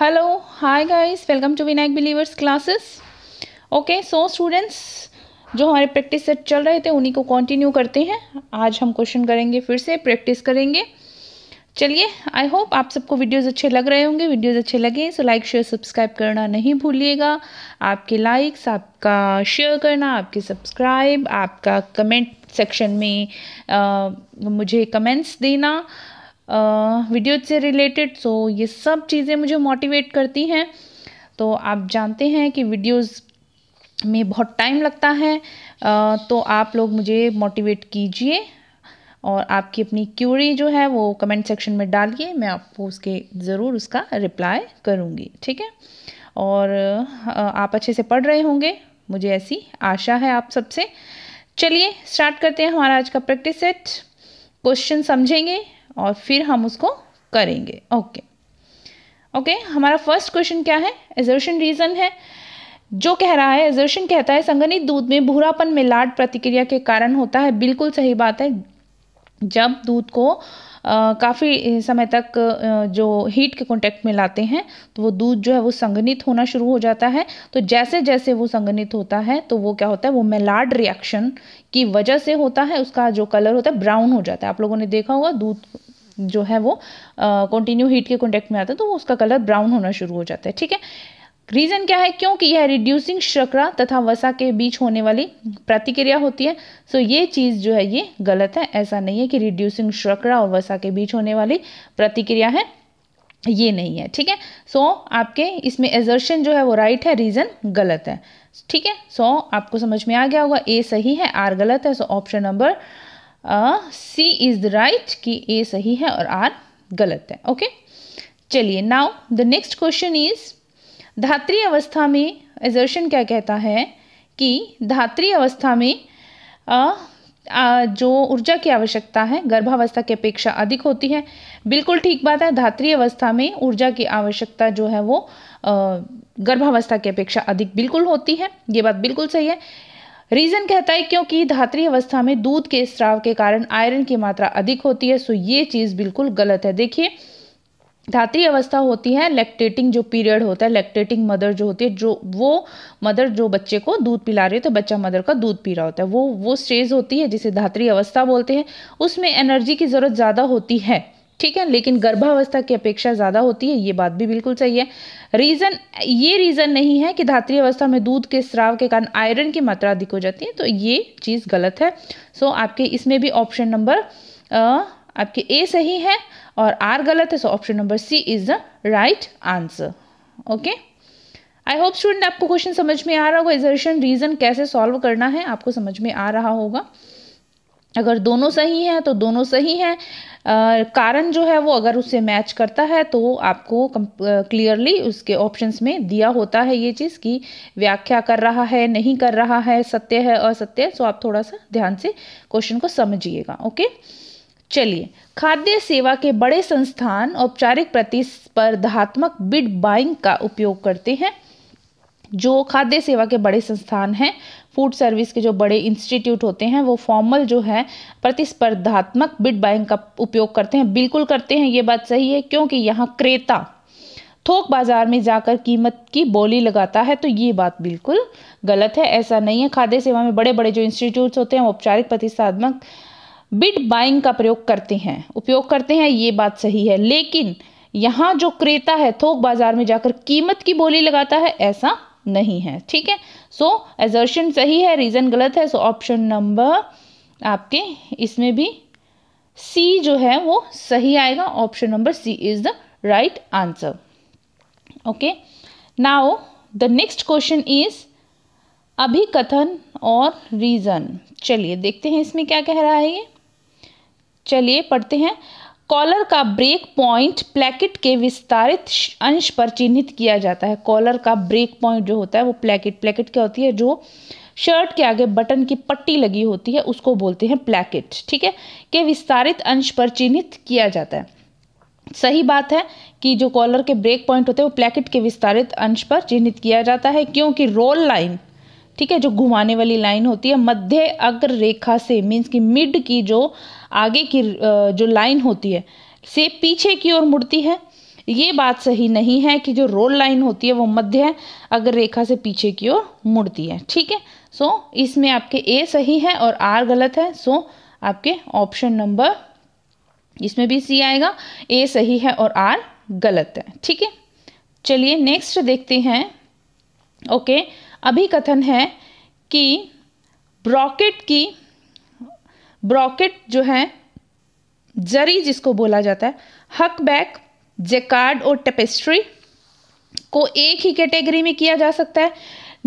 Hello hi guys, welcome to Vinayak believers classes. Okay so students, जो हमारे practice set चल रहे थे उन्हीं को कंटिन्यू करते हैं। आज हम क्वेश्चन करेंगे, फिर से प्रैक्टिस करेंगे। चलिए, आई होप आप सबको वीडियोस अच्छे लग रहे होंगे। वीडियोस अच्छे लगे सो लाइक शेयर सब्सक्राइब करना नहीं भूलिएगा। आपके लाइक्स, आपका शेयर करना, आपके सब्सक्राइब, आपका कमेंट सेक्शन में मुझे कमेंट्स देना वीडियो से रिलेटेड। सो ये सब चीज़ें मुझे मोटिवेट करती हैं। तो आप जानते हैं कि वीडियोस में बहुत टाइम लगता है, तो आप लोग मुझे मोटिवेट कीजिए और आपकी अपनी क्यूरी जो है वो कमेंट सेक्शन में डालिए। मैं आपको ज़रूर उसका रिप्लाई करूँगी, ठीक है। और आप अच्छे से पढ़ रहे होंगे, मुझे ऐसी आशा है आप सबसे। चलिए स्टार्ट करते हैं हमारा आज का प्रैक्टिस सेट। क्वेश्चन समझेंगे और फिर हम उसको करेंगे। ओके, हमारा फर्स्ट क्वेश्चन क्या है? एजर्शन रीजन है। जो कह रहा है, एजर्शन कहता है संघनित दूध में भूरापन में लाड प्रतिक्रिया के कारण होता है। बिल्कुल सही बात है। जब दूध को काफ़ी समय तक जो हीट के कांटेक्ट में लाते हैं तो वो दूध जो है वो संघनित होना शुरू हो जाता है। तो जैसे जैसे वो संघनित होता है तो वो क्या होता है, वो मेलार्ड रिएक्शन की वजह से होता है। उसका जो कलर होता है ब्राउन हो जाता है। आप लोगों ने देखा होगा, दूध जो है वो कंटिन्यू हीट के कांटेक्ट में आता है तो वो उसका कलर ब्राउन होना शुरू हो जाता है, ठीक है। रीजन क्या है? क्योंकि यह रिड्यूसिंग शर्करा तथा वसा के बीच होने वाली प्रतिक्रिया होती है। सो ये चीज़ जो है ये गलत है। ऐसा नहीं है कि रिड्यूसिंग शर्करा और वसा के बीच होने वाली प्रतिक्रिया है, ये नहीं है, ठीक है। सो आपके इसमें एजर्शन जो है वो राइट है, रीजन गलत है, ठीक है। सो आपको समझ में आ गया होगा, ए सही है, आर गलत है। So option number C is the right, कि ए सही है और आर गलत है। ओके, चलिए now the next question is, धात्री अवस्था में एजर्शन क्या कहता है कि धात्री अवस्था में जो ऊर्जा की आवश्यकता है गर्भावस्था की अपेक्षा अधिक होती है। बिल्कुल ठीक बात है। धात्री अवस्था में ऊर्जा की आवश्यकता जो है वो गर्भावस्था की अपेक्षा अधिक बिल्कुल होती है। ये बात बिल्कुल सही है। रीजन कहता है क्योंकि धात्री अवस्था में दूध के स्राव के कारण आयरन की मात्रा अधिक होती है। सो ये चीज़ बिल्कुल गलत है। देखिए, धात्री अवस्था होती है लैक्टेटिंग जो पीरियड होता है, लैक्टेटिंग मदर जो होती है, जो वो मदर जो बच्चे को दूध पिला रही है तो बच्चा मदर का दूध पी रहा होता है, वो स्टेज होती है जिसे धात्री अवस्था बोलते हैं। उसमें एनर्जी की ज़रूरत ज़्यादा होती है, ठीक है, लेकिन गर्भावस्था की अपेक्षा ज़्यादा होती है। ये बात भी बिल्कुल सही है। रीज़न नहीं है कि धात्री अवस्था में दूध के स्राव के कारण आयरन की मात्रा अधिक हो जाती है, तो ये चीज़ गलत है। सो आपके इसमें भी ऑप्शन नंबर आपके ए सही है और आर गलत है। So option number C is the right answer. Okay, I hope student आपको क्वेश्चन समझ में आ रहा होगा। एजर्शन रीजन कैसे सॉल्व करना है आपको समझ में आ रहा होगा। अगर दोनों सही हैं तो दोनों सही हैं। कारण जो है वो अगर उससे मैच करता है तो आपको क्लियरली उसके ऑप्शंस में दिया होता है ये चीज़ की व्याख्या कर रहा है, नहीं कर रहा है, सत्य है, असत्य है। सो आप थोड़ा सा ध्यान से क्वेश्चन को समझिएगा। ओके, चलिए, खाद्य सेवा के बड़े संस्थान औपचारिक प्रतिस्पर्धात्मक बिड बाइंग का उपयोग करते हैं। जो खाद्य सेवा के बड़े संस्थान हैं, फूड सर्विस के जो बड़े इंस्टीट्यूट होते हैं, वो फॉर्मल जो है प्रतिस्पर्धात्मक बिड बाइंग का उपयोग करते हैं। बिल्कुल करते हैं, ये बात सही है, क्योंकि यहाँ क्रेता थोक बाजार में जाकर कीमत की बोली लगाता है। तो ये बात बिल्कुल गलत है, ऐसा नहीं है। खाद्य सेवा में बड़े बड़े जो इंस्टीट्यूट्स होते हैं औपचारिक प्रतिस्पर्धात्मक बिड बाइंग का उपयोग करते हैं, ये बात सही है। लेकिन यहाँ जो क्रेता है थोक बाजार में जाकर कीमत की बोली लगाता है, ऐसा नहीं है, ठीक है। सो एजर्शन सही है, रीजन गलत है। सो ऑप्शन नंबर आपके इसमें भी सी जो है वो सही आएगा। Option number C is the right answer. Okay, now the next question is अभिकथन और रीजन। चलिए देखते हैं इसमें क्या कह रहा है ये। चलिए पढ़ते हैं। कॉलर का ब्रेक पॉइंट प्लेकेट के विस्तारित अंश पर चिन्हित किया जाता है। कॉलर का ब्रेक पॉइंट जो होता है वो प्लेकेट क्या होती है? जो शर्ट के आगे बटन की पट्टी लगी होती है उसको बोलते हैं प्लेकेट, ठीक है, के विस्तारित अंश पर चिन्हित किया जाता है। सही बात है कि जो कॉलर के ब्रेक पॉइंट होते हैं वो प्लेकेट के विस्तारित अंश पर चिन्हित किया जाता है, क्योंकि रोल लाइन, ठीक है, जो घुमाने वाली लाइन होती है मध्य अग्र रेखा से, मीन्स की मिड की जो आगे की जो लाइन होती है से पीछे की ओर मुड़ती है। ये बात सही नहीं है कि जो रोल लाइन होती है वो मध्य है अगर रेखा से पीछे की ओर मुड़ती है। ठीक है, सो इसमें आपके ए सही है और आर गलत है। सो आपके ऑप्शन नंबर, इसमें भी सी आएगा, ए सही है और आर गलत है। ठीक है, चलिए नेक्स्ट देखते हैं। ओके, अभी कथन है कि ब्रॉकेट जो है, जरी जिसको बोला जाता है, हकबैक, जैकार्ड और टेपेस्ट्री को एक ही कैटेगरी में किया जा सकता है?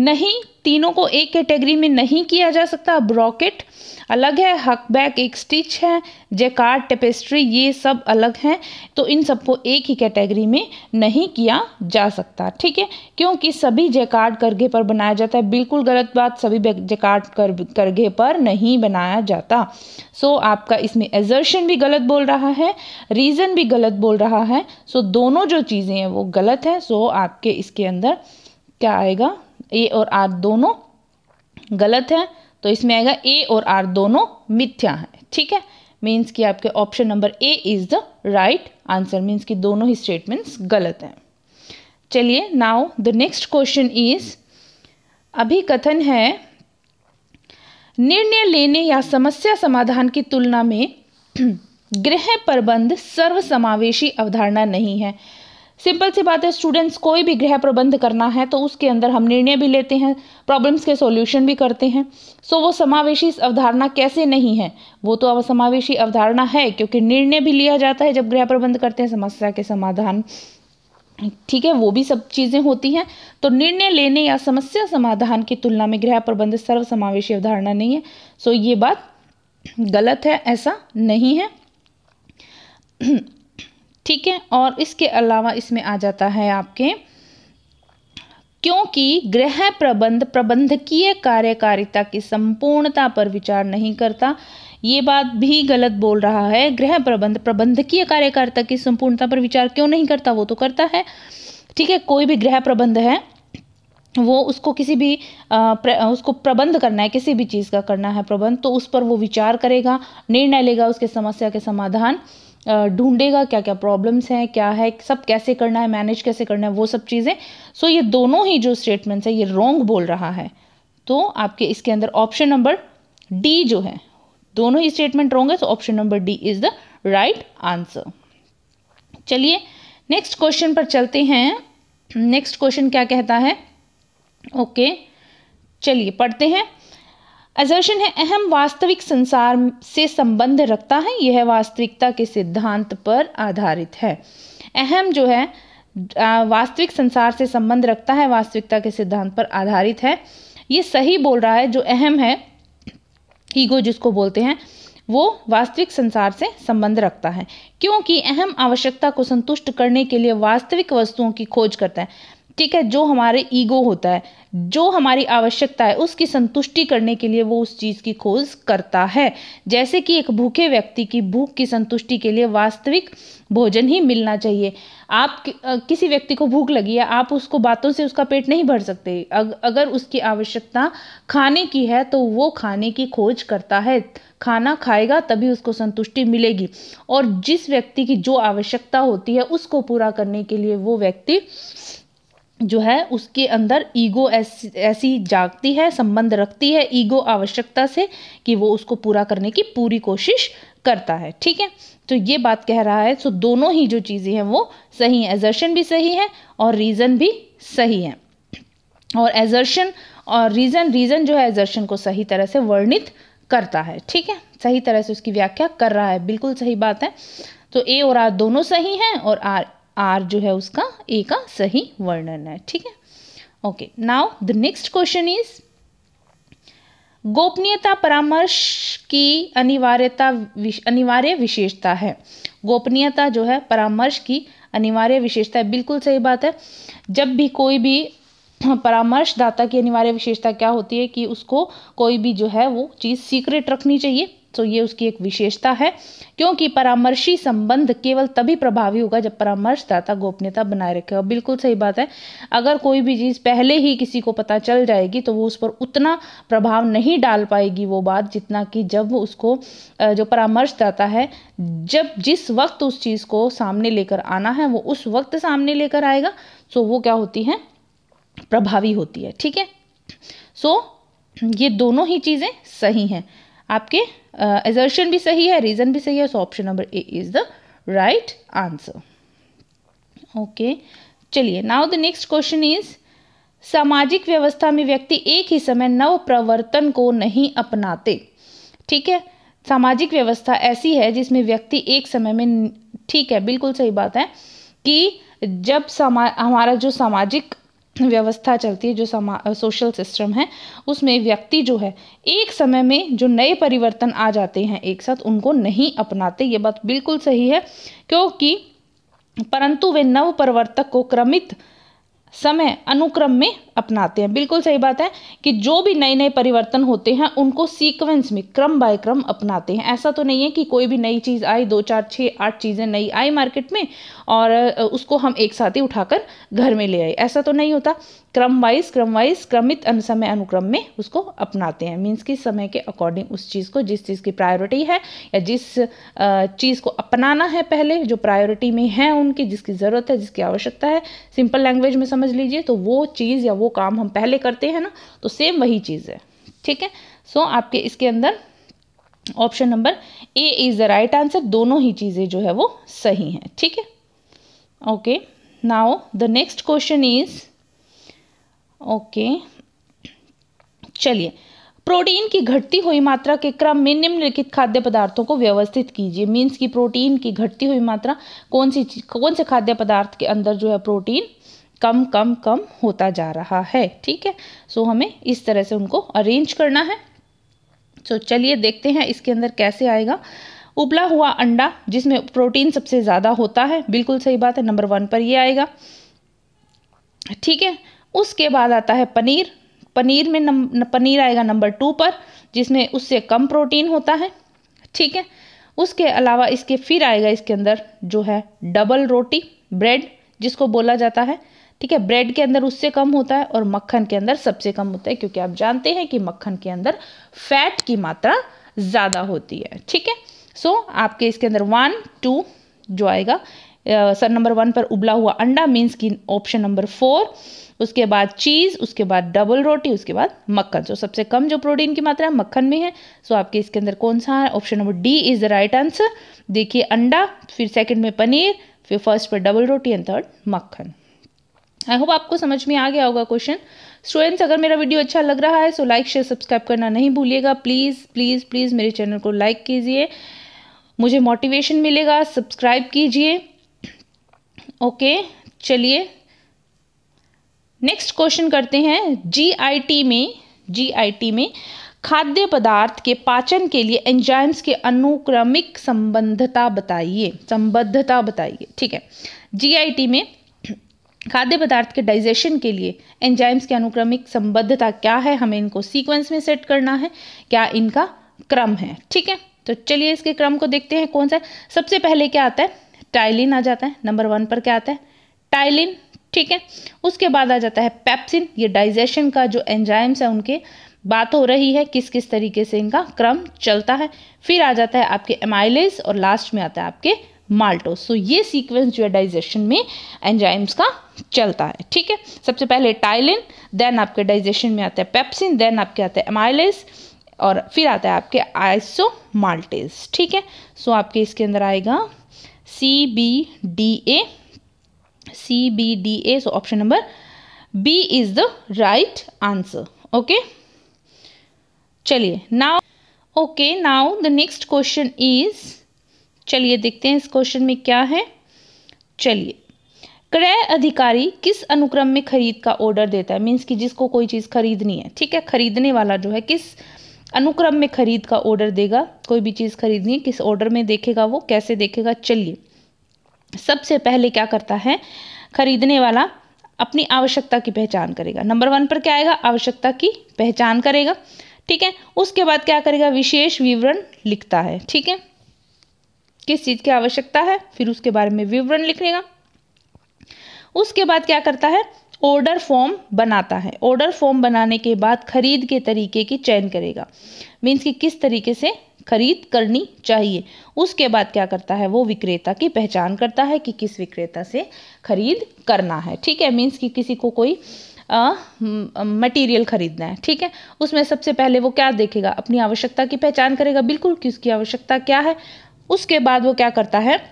नहीं, तीनों को एक कैटेगरी में नहीं किया जा सकता। ब्रॉकेट अलग है, हकबैक एक स्टिच है, जैकार्ड, टेपेस्ट्री ये सब अलग हैं, तो इन सबको एक ही कैटेगरी में नहीं किया जा सकता। ठीक है, क्योंकि सभी जैकार्ड करघे पर बनाया जाता है। बिल्कुल गलत बात, सभी जैकार्ड करघे पर नहीं बनाया जाता। सो आपका इसमें एजर्शन भी गलत बोल रहा है, रीज़न भी गलत बोल रहा है। सो दोनों जो चीज़ें हैं वो गलत है। सो आपके इसके अंदर क्या आएगा, ए और आर दोनों गलत है, तो इसमें आएगा ए और आर दोनों मिथ्या है। ठीक है, मीन्स कि आपके option number A is the right answer, means कि दोनों ही स्टेटमेंट्स गलत हैं। चलिए now the next question is, अभी कथन है निर्णय लेने या समस्या समाधान की तुलना में गृह प्रबंध सर्वसमावेशी अवधारणा नहीं है। सिंपल सी बात है स्टूडेंट्स, कोई भी गृह प्रबंध करना है तो उसके अंदर हम निर्णय भी लेते हैं, प्रॉब्लम्स के सॉल्यूशन भी करते हैं। सो वो समावेशी अवधारणा कैसे नहीं है? वो तो समावेशी अवधारणा है, क्योंकि निर्णय भी लिया जाता है जब गृह प्रबंध करते हैं, समस्या के समाधान, ठीक है, वो भी सब चीज़ें होती हैं। तो निर्णय लेने या समस्या समाधान की तुलना में गृह प्रबंध सर्वसमावेशी अवधारणा नहीं है। सो ये बात गलत है, ऐसा नहीं है। ठीक है, और इसके अलावा इसमें आ जाता है आपके, क्योंकि गृह प्रबंध प्रबंधकीय कार्यकारिता की संपूर्णता पर विचार नहीं करता, ये बात भी गलत बोल रहा है। गृह प्रबंध प्रबंधकीय कार्यकारिता की संपूर्णता पर विचार क्यों नहीं करता? वो तो करता है। ठीक है, कोई भी गृह प्रबंध है वो उसको किसी भी उसको प्रबंध करना है, किसी भी चीज़ का करना है प्रबंध, तो उस पर वो विचार करेगा, निर्णय लेगा, उसके समस्या के समाधान ढूंढेगा, क्या क्या प्रॉब्लम्स हैं, क्या है, सब कैसे करना है, मैनेज कैसे करना है, वो सब चीज़ें। सो ये दोनों ही जो स्टेटमेंट्स है ये रॉन्ग बोल रहा है। तो आपके इसके अंदर ऑप्शन नंबर डी जो है, दोनों ही स्टेटमेंट रॉन्ग है, तो option number D is the right answer. चलिए नेक्स्ट क्वेश्चन पर चलते हैं। नेक्स्ट क्वेश्चन क्या कहता है? ओके, चलिए पढ़ते हैं। असर्शन है अहम वास्तविक संसार से संबंध रखता है, यह वास्तविकता के सिद्धांत पर आधारित है। अहम जो है वास्तविक संसार से संबंध रखता है, वास्तविकता के सिद्धांत पर आधारित है, ये सही बोल रहा है। जो अहम है, ईगो जिसको बोलते हैं, वो वास्तविक संसार से संबंध रखता है, क्योंकि अहम आवश्यकता को संतुष्ट करने के लिए वास्तविक वस्तुओं की खोज करता है। ठीक है, जो हमारे ईगो होता है, जो हमारी आवश्यकता है, उसकी संतुष्टि करने के लिए वो उस चीज़ की खोज करता है। जैसे कि एक भूखे व्यक्ति की भूख की संतुष्टि के लिए वास्तविक भोजन ही मिलना चाहिए। आप किसी व्यक्ति को भूख लगी है, आप उसको बातों से उसका पेट नहीं भर सकते। अगर उसकी आवश्यकता खाने की है तो वो खाने की खोज करता है, खाना खाएगा तभी उसको संतुष्टि मिलेगी। और जिस व्यक्ति की जो आवश्यकता होती है उसको पूरा करने के लिए वो व्यक्ति जो है उसके अंदर ईगो ऐसी जागती है, संबंध रखती है ईगो आवश्यकता से कि वो उसको पूरा करने की पूरी कोशिश करता है। ठीक है, तो ये बात कह रहा है। सो दोनों ही जो चीज़ें हैं वो सही हैं, एजर्शन भी सही है और रीज़न भी सही है। और एजर्शन और रीज़न जो है एजर्शन को सही तरह से वर्णित करता है। ठीक है, सही तरह से उसकी व्याख्या कर रहा है, बिल्कुल सही बात है। तो ए और आर दोनों सही हैं और आर जो है उसका ए का सही वर्णन है। ठीक है, okay, now the next question is, गोपनीयता परामर्श की अनिवार्य विशेषता है। गोपनीयता जो है परामर्श की अनिवार्य विशेषता है, बिल्कुल सही बात है। जब भी कोई भी परामर्शदाता की अनिवार्य विशेषता क्या होती है कि उसको कोई भी जो है वो चीज़ सीक्रेट रखनी चाहिए। तो ये उसकी एक विशेषता है, क्योंकि परामर्शी संबंध केवल तभी प्रभावी होगा जब परामर्शदाता गोपनीयता बनाए रखेगा। बिल्कुल सही बात है। अगर कोई भी चीज़ पहले ही किसी को पता चल जाएगी तो वो उस पर उतना प्रभाव नहीं डाल पाएगी वो बात, जितना कि जब उसको जो परामर्शदाता है जब जिस वक्त उस चीज़ को सामने लेकर आना है वो उस वक्त सामने लेकर आएगा, सो वो क्या होती है, प्रभावी होती है। ठीक है, सो ये दोनों ही चीज़ें सही हैं, आपके असर्शन भी सही है, रीजन भी सही है, so option number A is the right answer. Okay, चलिए now the next question is, सामाजिक व्यवस्था में व्यक्ति एक ही समय नव प्रवर्तन को नहीं अपनाते। ठीक है, सामाजिक व्यवस्था ऐसी है जिसमें व्यक्ति एक समय में, ठीक है बिल्कुल सही बात है, कि जब हमारा जो सामाजिक व्यवस्था चलती है, जो सोशल सिस्टम है, उसमें व्यक्ति जो है एक समय में जो नए परिवर्तन आ जाते हैं एक साथ, उनको नहीं अपनाते। ये बात बिल्कुल सही है, क्योंकि परंतु वे नव परिवर्तक को क्रमित समय अनुक्रम में अपनाते हैं। बिल्कुल सही बात है कि जो भी नए नए परिवर्तन होते हैं उनको सीक्वेंस में क्रम बाय क्रम अपनाते हैं। ऐसा तो नहीं है कि कोई भी नई चीज़ आई, 2 4 6 8 चीज़ें नई आई मार्केट में और उसको हम एक साथ ही उठाकर घर में ले आए, ऐसा तो नहीं होता। क्रम वाइज क्रमित समय अनुक्रम में उसको अपनाते हैं। मीन्स कि समय के अकॉर्डिंग उस चीज़ को, जिस चीज़ की प्रायोरिटी है या जिस चीज़ को अपनाना है पहले, जो प्रायोरिटी में है उनकी, जिसकी ज़रूरत है, जिसकी आवश्यकता है, सिंपल लैंग्वेज में समझ लीजिए, तो वो चीज़ या वो काम हम पहले करते हैं ना, तो सेम वही चीज़ है। ठीक है, सो आपके इसके अंदर option number A is the right answer. दोनों ही चीज़ें जो है वो सही हैं। ठीक है, okay, now the next question is, okay चलिए, प्रोटीन की घटती हुई मात्रा के क्रम में निम्नलिखित खाद्य पदार्थों को व्यवस्थित कीजिए। मीन्स की प्रोटीन की घटती हुई मात्रा कौन से खाद्य पदार्थ के अंदर जो है प्रोटीन कम कम कम होता जा रहा है। ठीक है, सो हमें इस तरह से उनको अरेंज करना है। सो चलिए देखते हैं इसके अंदर कैसे आएगा। उबला हुआ अंडा, जिसमें प्रोटीन सबसे ज़्यादा होता है, बिल्कुल सही बात है, नंबर 1 पर ये आएगा। ठीक है, उसके बाद आता है पनीर। पनीर में पनीर आएगा नंबर 2 पर, जिसमें उससे कम प्रोटीन होता है। ठीक है, उसके अलावा इसके फिर आएगा इसके अंदर जो है डबल रोटी, ब्रेड जिसको बोला जाता है। ठीक है, ब्रेड के अंदर उससे कम होता है और मक्खन के अंदर सबसे कम होता है, क्योंकि आप जानते हैं कि मक्खन के अंदर फैट की मात्रा ज़्यादा होती है। ठीक है, सो आपके इसके अंदर 1 2 जो आएगा सर नंबर 1 पर उबला हुआ अंडा, मीन्स की ऑप्शन नंबर 4, उसके बाद चीज़, उसके बाद डबल रोटी, उसके बाद मक्खन। सो सबसे कम जो प्रोटीन की मात्रा है मक्खन में है। सो आपके इसके अंदर कौन सा है, option number D is the right answer. देखिए अंडा, फिर सेकंड में पनीर, फिर फर्स्ट पर डबल रोटी एंड थर्ड मक्खन। आई होप आपको समझ में आ गया होगा क्वेश्चन। स्टूडेंट्स, अगर मेरा वीडियो अच्छा लग रहा है सो लाइक शेयर सब्सक्राइब करना नहीं भूलिएगा। प्लीज़ प्लीज़ प्लीज़ मेरे चैनल को लाइक कीजिए, मुझे मोटिवेशन मिलेगा। सब्सक्राइब कीजिए। ओके, चलिए नेक्स्ट क्वेश्चन करते हैं। जीआईटी में खाद्य पदार्थ के पाचन के लिए एंजाइम्स के अनुक्रमिक संबद्धता बताइए। ठीक है, जीआईटी में खाद्य पदार्थ के डाइजेशन के लिए एंजाइम्स की अनुक्रमिक संबद्धता क्या है, हमें इनको सीक्वेंस में सेट करना है, क्या इनका क्रम है। ठीक है, तो चलिए इसके क्रम को देखते हैं कौन सा है। सबसे पहले क्या आता है, टाइलिन आ जाता है। नंबर 1 पर क्या आता है, टाइलिन। ठीक है, उसके बाद आ जाता है पेप्सिन। ये डाइजेशन का जो एंजाइम्स है उनके बात हो रही है, किस किस तरीके से इनका क्रम चलता है। फिर आ जाता है आपके एमाइलेज और लास्ट में आता है आपके माल्टोज। सो ये सीक्वेंस जो है डाइजेशन में एंजाइम्स का चलता है। ठीक है, सबसे पहले टाइलिन, देन आपके डाइजेशन में आता है पेप्सिन, देन आपके आता है एमाइलेज और फिर आता है आपके आइसोमाल्टेज। ठीक है, सो आपके इसके अंदर आएगा CBDA। So option number B is the right answer. Okay, चलिए now the next question is, चलिए देखते हैं इस क्वेश्चन में क्या है। चलिए, क्रय अधिकारी किस अनुक्रम में खरीद का ऑर्डर देता है। मीन्स कि जिसको कोई चीज़ खरीदनी है, ठीक है, खरीदने वाला जो है किस अनुक्रम में खरीद का ऑर्डर देगा। कोई भी चीज़ खरीदनी है किस ऑर्डर में देखेगा, वो कैसे देखेगा। चलिए, सबसे पहले क्या करता है खरीदने वाला, अपनी आवश्यकता की पहचान करेगा। नंबर 1 पर क्या आएगा, आवश्यकता की पहचान करेगा। ठीक है। उसके बाद क्या करेगा, विशेष विवरण लिखता है, ठीक है, किस चीज़ की आवश्यकता है, फिर उसके बारे में विवरण लिखेगा। उसके बाद क्या करता है, ऑर्डर फॉर्म बनाता है। ऑर्डर फॉर्म बनाने के बाद खरीद के तरीके की चयन करेगा, मीन्स कि किस तरीके से खरीद करनी चाहिए। उसके बाद क्या करता है, वो विक्रेता की पहचान करता है कि किस विक्रेता से खरीद करना है, ठीक है, मीन्स कि किसी को कोई मटेरियल खरीदना है, ठीक है। उसमें सबसे पहले वो क्या देखेगा, अपनी आवश्यकता की पहचान करेगा, बिल्कुल कि उसकी आवश्यकता क्या है। उसके बाद वो क्या करता है,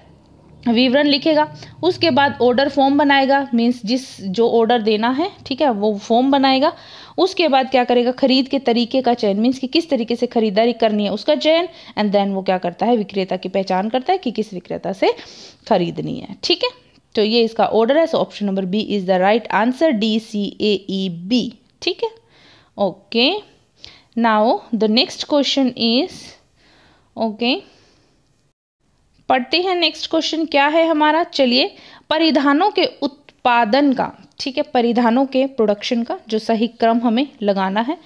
विवरण लिखेगा। उसके बाद ऑर्डर फॉर्म बनाएगा, मीन्स जो ऑर्डर देना है, ठीक है, वो फॉर्म बनाएगा। उसके बाद क्या करेगा, खरीद के तरीके का चयन, मीन्स कि किस तरीके से खरीदारी करनी है उसका चयन। एंड देन वो क्या करता है, विक्रेता की पहचान करता है कि किस विक्रेता से खरीदनी है, ठीक है। तो ये इसका ऑर्डर है। So option number B is the right answer, DCAEB, ठीक है। Okay, now the next question is, okay, पढ़ते हैं नेक्स्ट क्वेश्चन क्या है हमारा। चलिए, परिधानों के उत्पादन का, ठीक है, परिधानों के प्रोडक्शन का जो सही क्रम हमें लगाना है,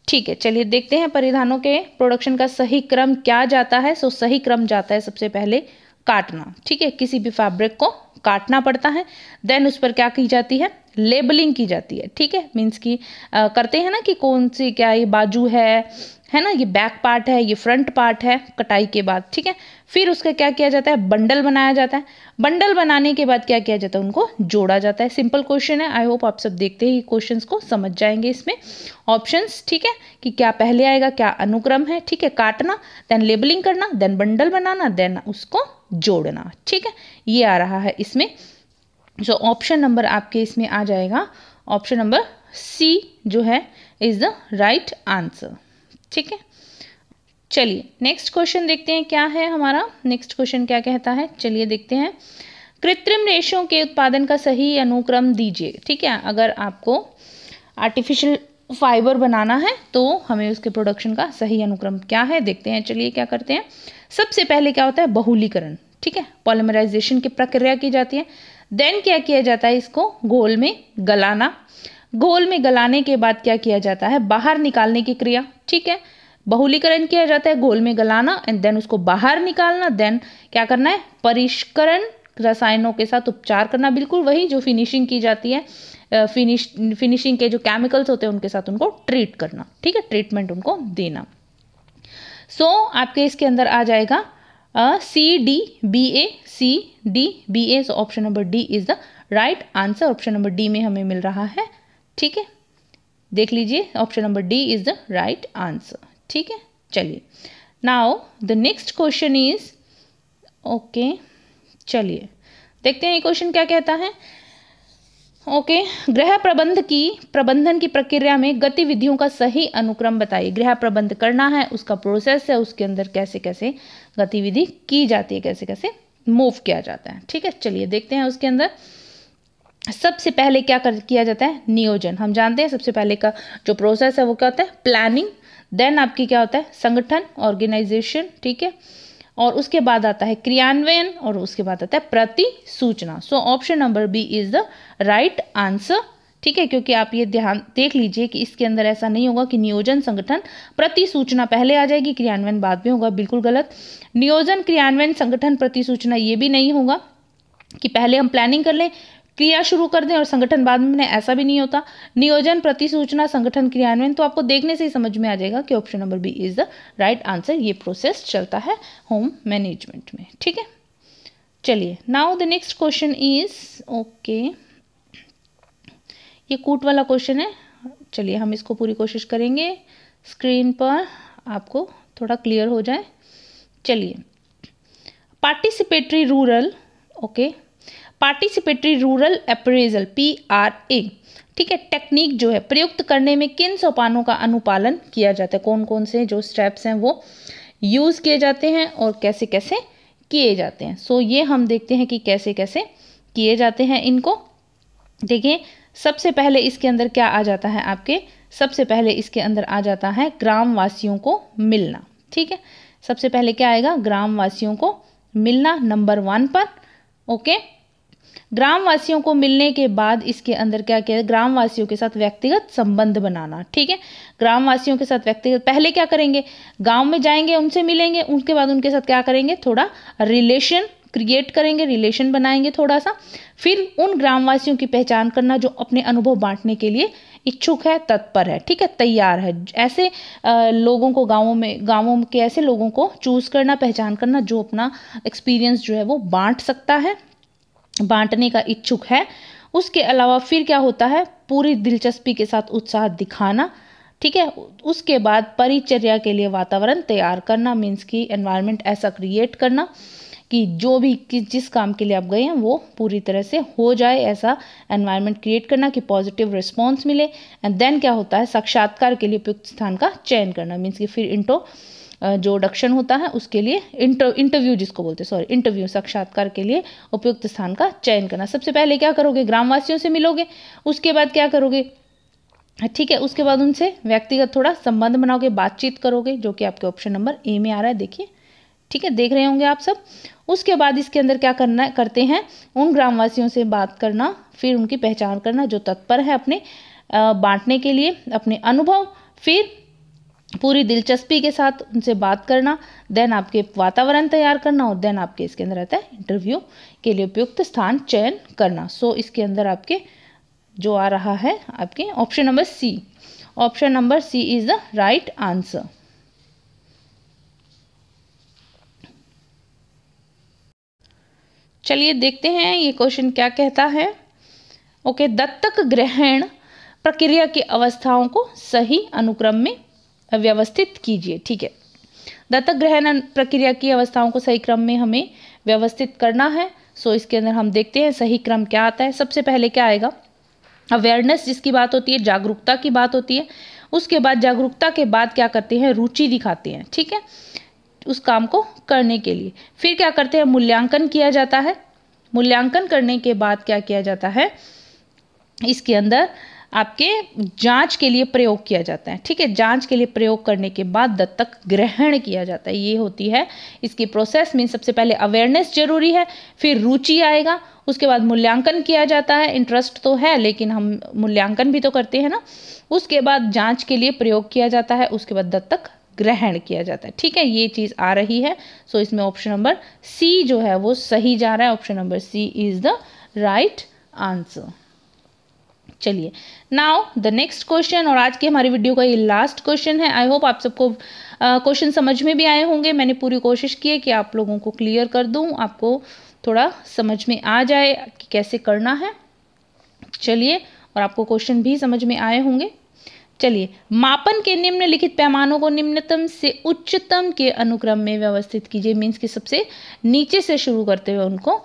ठीक है। चलिए देखते हैं परिधानों के प्रोडक्शन का सही क्रम क्या जाता है। सो सही क्रम जाता है सबसे पहले काटना, ठीक है, किसी भी फैब्रिक को काटना पड़ता है। देन उस पर क्या की जाती है, लेबलिंग की जाती है, ठीक है, मीन्स कि करते हैं ना कि कौन सी, क्या ये बाजू है ना, ये बैक पार्ट है, ये फ्रंट पार्ट है, कटाई के बाद, ठीक है। फिर उसका क्या किया जाता है, बंडल बनाया जाता है। बंडल बनाने के बाद क्या किया जाता है, उनको जोड़ा जाता है। सिंपल क्वेश्चन है, आई होप आप सब देखते ही क्वेश्चंस को समझ जाएंगे। इसमें ऑप्शंस, ठीक है, कि क्या पहले आएगा, क्या अनुक्रम है, ठीक है, काटना, देन लेबलिंग करना, देन बंडल बनाना, देन उसको जोड़ना, ठीक है, ये आ रहा है इसमें। सो ऑप्शन नंबर आपके इसमें आ जाएगा, ऑप्शन नंबर सी जो है इज द राइट आंसर, ठीक है। चलिए नेक्स्ट क्वेश्चन देखते हैं क्या है हमारा। नेक्स्ट क्वेश्चन क्या कहता है, चलिए देखते हैं। कृत्रिम रेशों के उत्पादन का सही अनुक्रम दीजिए, ठीक है। अगर आपको आर्टिफिशियल फाइबर बनाना है तो हमें उसके प्रोडक्शन का सही अनुक्रम क्या है, देखते हैं। चलिए क्या करते हैं, सबसे पहले क्या होता है, बहुलीकरण, ठीक है, पॉलीमराइजेशन की प्रक्रिया की जाती है। देन क्या किया जाता है, इसको घोल में गलाना। घोल में गलाने के बाद क्या किया जाता है, बाहर निकालने की क्रिया, ठीक है। बहुलीकरण किया जाता है, घोल में गलाना, एंड देन उसको बाहर निकालना। देन क्या करना है, परिष्करण, रसायनों के साथ उपचार करना, बिल्कुल वही जो फिनिशिंग की जाती है, फिनिशिंग के जो केमिकल्स होते हैं उनके साथ उनको ट्रीट करना, ठीक है, ट्रीटमेंट उनको देना। सो आपके इसके अंदर आ जाएगा CDBA, CDBA। So option number D is the right answer. Option number D में हमें मिल रहा है, ठीक है, देख लीजिए, option number D is the right answer, ठीक है। चलिए now the next question is, okay, चलिए देखते हैं ये क्वेश्चन क्या कहता है। ओके, गृह प्रबंधन की प्रक्रिया में गतिविधियों का सही अनुक्रम बताइए। गृह प्रबंध करना है, उसका प्रोसेस है, उसके अंदर कैसे कैसे गतिविधि की जाती है, कैसे कैसे मूव किया जाता है, ठीक है। चलिए देखते हैं उसके अंदर सबसे पहले क्या किया जाता है, नियोजन। हम जानते हैं सबसे पहले का जो प्रोसेस है वो क्या होता है, प्लानिंग। देन आपकी क्या होता है, संगठन, ऑर्गेनाइजेशन, ठीक है, और उसके बाद आता है क्रियान्वयन, और उसके बाद आता है प्रतिसूचना। So option number B is the right answer, ठीक है, क्योंकि आप ये ध्यान देख लीजिए कि इसके अंदर ऐसा नहीं होगा कि नियोजन, संगठन, प्रतिसूचना पहले आ जाएगी, क्रियान्वयन बाद में होगा, बिल्कुल गलत। नियोजन, क्रियान्वयन, संगठन, प्रतिसूचना ये भी नहीं होगा कि पहले हम प्लानिंग कर लें, क्रिया शुरू कर दें और संगठन बाद में, ऐसा भी नहीं होता। नियोजन, प्रतिसूचना, संगठन, क्रियान्वयन, तो आपको देखने से ही समझ में आ जाएगा कि option number B is the right answer. ये प्रोसेस चलता है होम मैनेजमेंट में, ठीक है। चलिए now the next question is, okay, ये कूट वाला क्वेश्चन है। चलिए हम इसको पूरी कोशिश करेंगे स्क्रीन पर आपको थोड़ा क्लियर हो जाए। चलिए, participatory rural, okay, participatory rural appraisal, PRA, ठीक है, टेक्निक जो है प्रयुक्त करने में किन सोपानों का अनुपालन किया जाता है, कौन कौन से जो स्टेप्स हैं वो यूज़ किए जाते हैं और कैसे कैसे किए जाते हैं। सो ये हम देखते हैं कि कैसे कैसे किए जाते हैं इनको। देखिए सबसे पहले इसके अंदर क्या आ जाता है आपके, सबसे पहले इसके अंदर आ जाता है ग्रामवासियों को मिलना, ठीक है। सबसे पहले क्या आएगा, ग्रामवासियों को मिलना नंबर 1 पर, ओके। ग्रामवासियों को मिलने के बाद इसके अंदर क्या किया, ग्रामवासियों के साथ व्यक्तिगत संबंध बनाना। ठीक है, ग्रामवासियों के साथ व्यक्तिगत, पहले क्या करेंगे, गांव में जाएंगे, उनसे मिलेंगे, उसके बाद उनके साथ क्या करेंगे, थोड़ा रिलेशन क्रिएट करेंगे, रिलेशन बनाएंगे थोड़ा सा। फिर उन ग्रामवासियों की पहचान करना जो अपने अनुभव बांटने के लिए इच्छुक है, तत्पर है, ठीक है, तैयार है। ऐसे लोगों को गांवों के ऐसे लोगों को चूज करना, पहचान करना जो अपना एक्सपीरियंस जो है वो बांट सकता है, बांटने का इच्छुक है। उसके अलावा फिर क्या होता है, पूरी दिलचस्पी के साथ उत्साह दिखाना। ठीक है, उसके बाद परिचर्या के लिए वातावरण तैयार करना, मीन्स की एनवायरनमेंट ऐसा क्रिएट करना कि जो भी जिस काम के लिए आप गए हैं वो पूरी तरह से हो जाए, ऐसा एनवायरनमेंट क्रिएट करना कि पॉजिटिव रिस्पॉन्स मिले। एंड देन क्या होता है, साक्षात्कार के लिए उपयुक्त स्थान का चयन करना, मीन्स कि फिर इंट्रोडक्शन होता है उसके लिए, इंटरव्यू जिसको बोलते हैं, सॉरी इंटरव्यू, साक्षात्कार के लिए उपयुक्त स्थान का चयन करना। सबसे पहले क्या करोगे, ग्रामवासियों से मिलोगे, उसके बाद क्या करोगे, ठीक है, उसके बाद उनसे व्यक्तिगत थोड़ा संबंध बनाओगे, बातचीत करोगे, जो कि आपके ऑप्शन नंबर ए में आ रहा है, देखिए, ठीक है, देख रहे होंगे आप सब। उसके बाद इसके अंदर क्या करते हैं, उन ग्रामवासियों से बात करना, फिर उनकी पहचान करना जो तत्पर है अपने बांटने के लिए अपने अनुभव, फिर पूरी दिलचस्पी के साथ उनसे बात करना, देन आपके वातावरण तैयार करना, और देन आपके इसके अंदर आता है इंटरव्यू के लिए उपयुक्त स्थान चयन करना। सो इसके अंदर आपके जो आ रहा है आपके option number C, option number C is the right answer. चलिए देखते हैं ये क्वेश्चन क्या कहता है। ओके, दत्तक ग्रहण प्रक्रिया की अवस्थाओं को सही अनुक्रम में व्यवस्थित कीजिए। ठीक है, दत्तक ग्रहण प्रक्रिया की अवस्थाओं को सही क्रम में हमें व्यवस्थित करना है। सो इसके अंदर हम देखते हैं सही क्रम क्या आता है। सबसे पहले क्या आएगा, अवेयरनेस जिसकी बात होती है, जागरूकता की बात होती है। उसके बाद जागरूकता के बाद क्या करते हैं, रुचि दिखाते हैं, ठीक है, उस काम को करने के लिए। फिर क्या करते हैं, मूल्यांकन किया जाता है। मूल्यांकन करने के बाद क्या किया जाता है, इसके अंदर आपके जांच के लिए प्रयोग किया जाता है। ठीक है, जांच के लिए प्रयोग करने के बाद दत्तक ग्रहण किया जाता है। ये होती है इसकी प्रोसेस में। सबसे पहले अवेयरनेस जरूरी है, फिर रुचि आएगा, उसके बाद मूल्यांकन किया जाता है। इंटरेस्ट तो है लेकिन हम मूल्यांकन भी तो करते हैं ना। उसके बाद जांच के लिए प्रयोग किया जाता है, उसके बाद दत्तक ग्रहण किया जाता है। ठीक है, ये चीज आ रही है। सो इसमें ऑप्शन नंबर सी जो है वो सही जा रहा है। Option number C is the right answer. चलिए नाउ द नेक्स्ट क्वेश्चन, और आज की हमारी वीडियो का ये लास्ट क्वेश्चन है। आई होप आप सबको क्वेश्चन समझ में भी आए होंगे। मैंने पूरी कोशिश की है कि आप लोगों को क्लियर कर दूं, आपको थोड़ा समझ में आ जाए कि कैसे करना है। चलिए, और आपको क्वेश्चन भी समझ में आए होंगे। चलिए, मापन के निम्नलिखित पैमानों को निम्नतम से उच्चतम के अनुक्रम में व्यवस्थित कीजिए। मीन्स कि सबसे नीचे से शुरू करते हुए उनको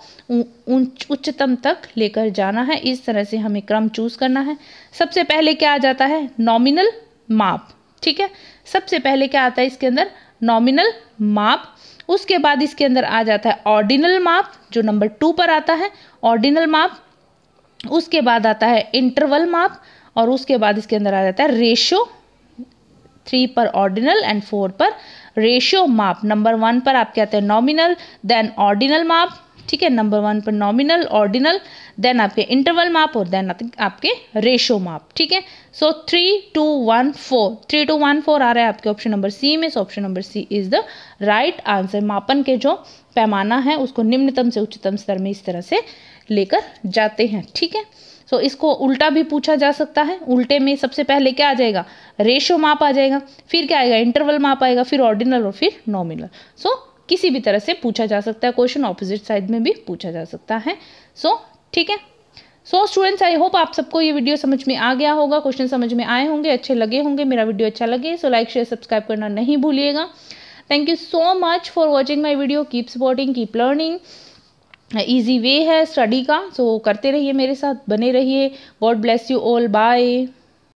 उच्चतम तक लेकर जाना है। इस तरह से हमें क्रम चूज करना है। सबसे पहले क्या आ जाता है, नॉमिनल माप। ठीक है, सबसे पहले क्या आता है इसके अंदर, नॉमिनल माप। उसके बाद इसके अंदर आ जाता है ऑर्डिनल माप, जो नंबर 2 पर आता है, ऑर्डिनल माप। उसके बाद आता है इंटरवल माप, और उसके बाद इसके अंदर आ जाता है रेशियो। 3 पर ऑर्डिनल एंड 4 पर रेशियो माप। नंबर 1 पर आपके आते हैं नॉमिनल, देन ऑर्डिनल माप। ठीक है, नंबर 1 पर नॉमिनल, ऑर्डिनल, देन आपके इंटरवल माप, और देन आपके रेशियो माप। ठीक है, सो 3 2 1 4, 3 2 1 4 आ रहा है आपके ऑप्शन नंबर सी में। So option number C is the right answer. मापन के जो पैमाना है उसको निम्नतम से उच्चतम स्तर में इस तरह से लेकर जाते हैं। ठीक है, सो इसको उल्टा भी पूछा जा सकता है। उल्टे में सबसे पहले क्या आ जाएगा, रेशियो माप आ जाएगा, फिर क्या आएगा, इंटरवल माप आएगा, फिर ऑर्डिनल, और फिर नॉमिनल। सो किसी भी तरह से पूछा जा सकता है क्वेश्चन, ऑपोजिट साइड में भी पूछा जा सकता है। सो ठीक है, सो स्टूडेंट्स आई होप आप सबको ये वीडियो समझ में आ गया होगा, क्वेश्चन समझ में आए होंगे, अच्छे लगे होंगे। मेरा वीडियो अच्छा लगे सो लाइक शेयर सब्सक्राइब करना नहीं भूलिएगा। Thank you so much for watching my video. Keep supporting, keep learning. Easy way है स्टडी का, सो करते रहिए मेरे साथ, बने रहिए। God bless you all, bye.